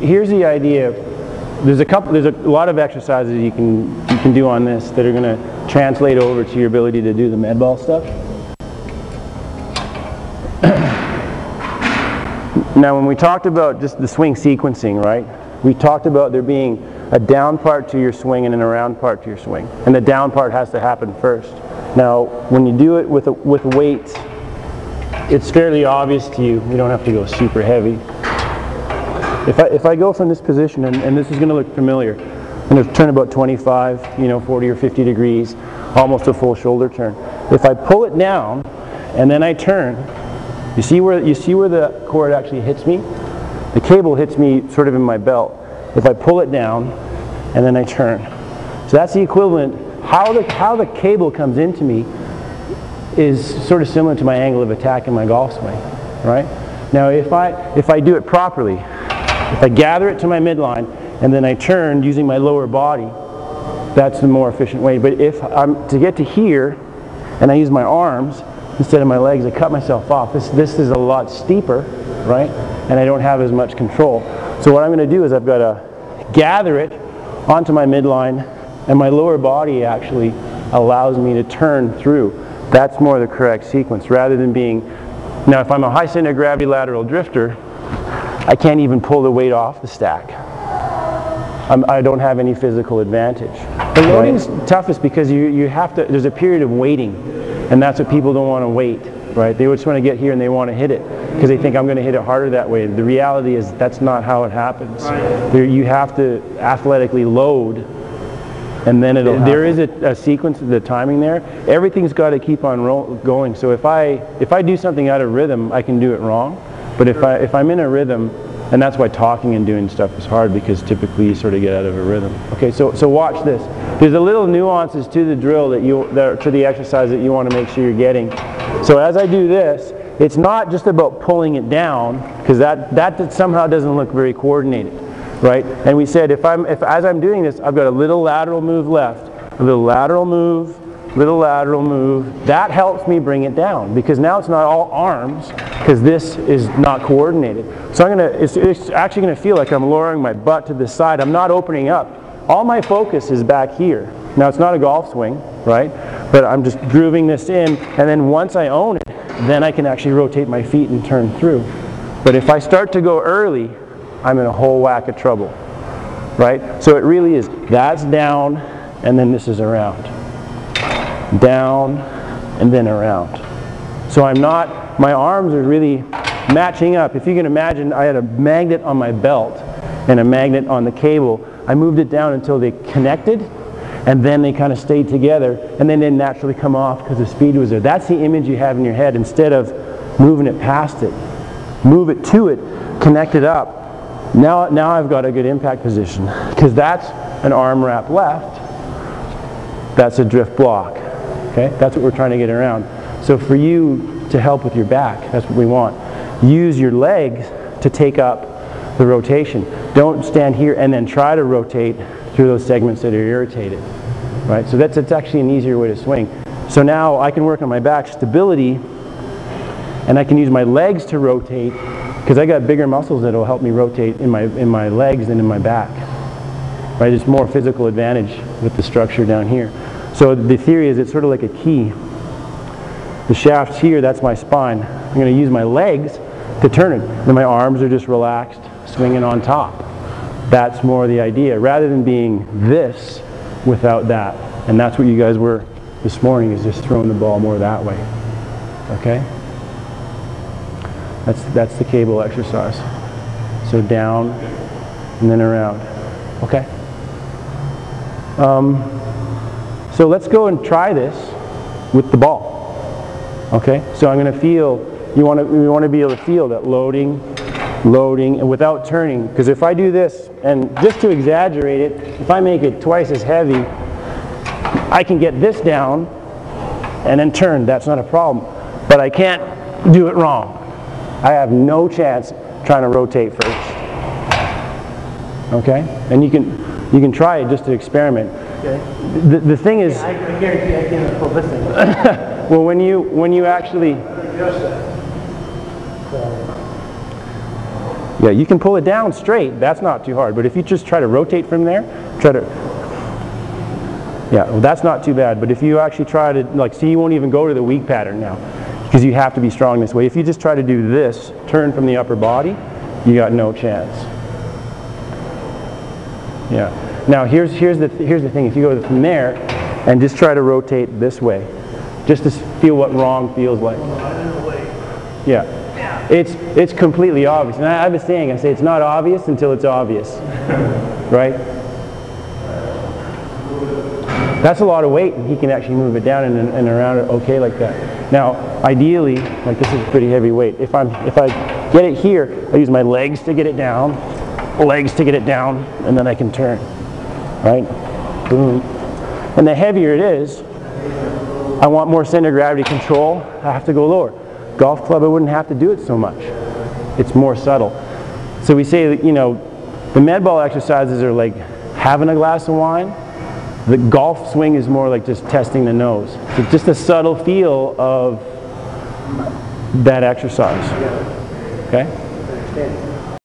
here's the idea. There's a lot of exercises you can do on this that are going to translate over to your ability to do the med ball stuff. Now, when we talked about just the swing sequencing, right? We talked about there being a down part to your swing and an around part to your swing, and the down part has to happen first. Now, when you do it with weights, it's fairly obvious to you. You don't have to go super heavy. If I go from this position, and this is going to look familiar, I'm going to turn about 25, 40 or 50 degrees, almost a full shoulder turn. If I pull it down and then I turn, you see where the cord actually hits me? The cable hits me sort of in my belt. If I pull it down and then I turn. So that's the equivalent. How the cable comes into me is sort of similar to my angle of attack in my golf swing, right? Now if I do it properly, if I gather it to my midline and then I turn using my lower body, that's the more efficient way. But if I'm to get to here and I use my arms instead of my legs, I cut myself off. This is a lot steeper, right? And I don't have as much control. So what I'm going to do is I've got to gather it onto my midline, and my lower body actually allows me to turn through. That's more the correct sequence, rather than being, now if I'm a high center of gravity lateral drifter, I can't even pull the weight off the stack. I don't have any physical advantage. The loading's toughest because you have to, there's a period of waiting, and that's what people don't want to wait, right? They just want to get here and they want to hit it because they think I'm going to hit it harder that way. The reality is that's not how it happens. You have to athletically load, and then there is a sequence of the timing there. Everything's got to keep on going. So if I do something out of rhythm, I can do it wrong. But if I'm in a rhythm, and that's why talking and doing stuff is hard, because typically you sort of get out of a rhythm. Okay, so watch this. There's a little nuances to the drill to the exercise that you want to make sure you're getting. So as I do this, it's not just about pulling it down, because that somehow doesn't look very coordinated, right? And we said as I'm doing this, I've got a little lateral move left, a little lateral move, little lateral move. That helps me bring it down, because now it's not all arms, because this is not coordinated. So it's actually going to feel like I'm lowering my butt to the side. I'm not opening up. All my focus is back here. Now it's not a golf swing, right? But I'm just grooving this in, and then once I own it, then I can actually rotate my feet and turn through. But if I start to go early, I'm in a whole whack of trouble, right? So it really is, that's down, and then this is around. Down, and then around. So my arms are really matching up. If you can imagine, I had a magnet on my belt and a magnet on the cable. I moved it down until they connected, and then they kind of stayed together, and then they naturally come off because the speed was there. That's the image you have in your head. Instead of moving it past it, move it to it, connect it up. Now I've got a good impact position, because that's an arm wrap left. That's a drift block. Okay, that's what we're trying to get around. So for you to help with your back, that's what we want. Use your legs to take up the rotation. Don't stand here and then try to rotate through those segments that are irritated, right? So that's actually an easier way to swing. So now I can work on my back stability, and I can use my legs to rotate, because I got bigger muscles that will help me rotate in my legs than in my back, right? There's more physical advantage with the structure down here. So the theory is it's sort of like a key. The shaft's here, that's my spine. I'm going to use my legs to turn it. Then my arms are just relaxed, swinging on top. That's more the idea, rather than being this without that. And that's what you guys were this morning, is just throwing the ball more that way. Okay? That's the cable exercise. So down and then around. Okay? So let's go and try this with the ball. Okay? So I'm going to feel, we want to be able to feel that loading, and without turning. Because if I do this, and just to exaggerate it, if I make it twice as heavy, I can get this down and then turn. That's not a problem. But I can't do it wrong. I have no chance trying to rotate first. Okay? And you can try it just to experiment. Okay. The thing is, I guarantee I can't pull this thing. Well, when you actually, Yeah, you can pull it down straight. That's not too hard. But if you just try to rotate from there, yeah, well, that's not too bad. But if you actually try to, like, see, you won't even go to the weak pattern now because you have to be strong this way. If you just try to do this, turn from the upper body, you got no chance. Yeah. Now here's the thing. If you go from there and just try to rotate this way, just to feel what wrong feels like. Yeah. It's completely obvious. And I have a saying, I say it's not obvious until it's obvious. Right? That's a lot of weight, and he can actually move it down and around it okay like that. Now, ideally, like this is pretty heavy weight. If I get it here, I use my legs to get it down, and then I can turn. Right? Boom. And the heavier it is, I want more center of gravity control, I have to go lower. Golf club, I wouldn't have to do it so much. It's more subtle. So we say that, you know, the med ball exercises are like having a glass of wine. The golf swing is more like just testing the nose. So just a subtle feel of that exercise. Okay?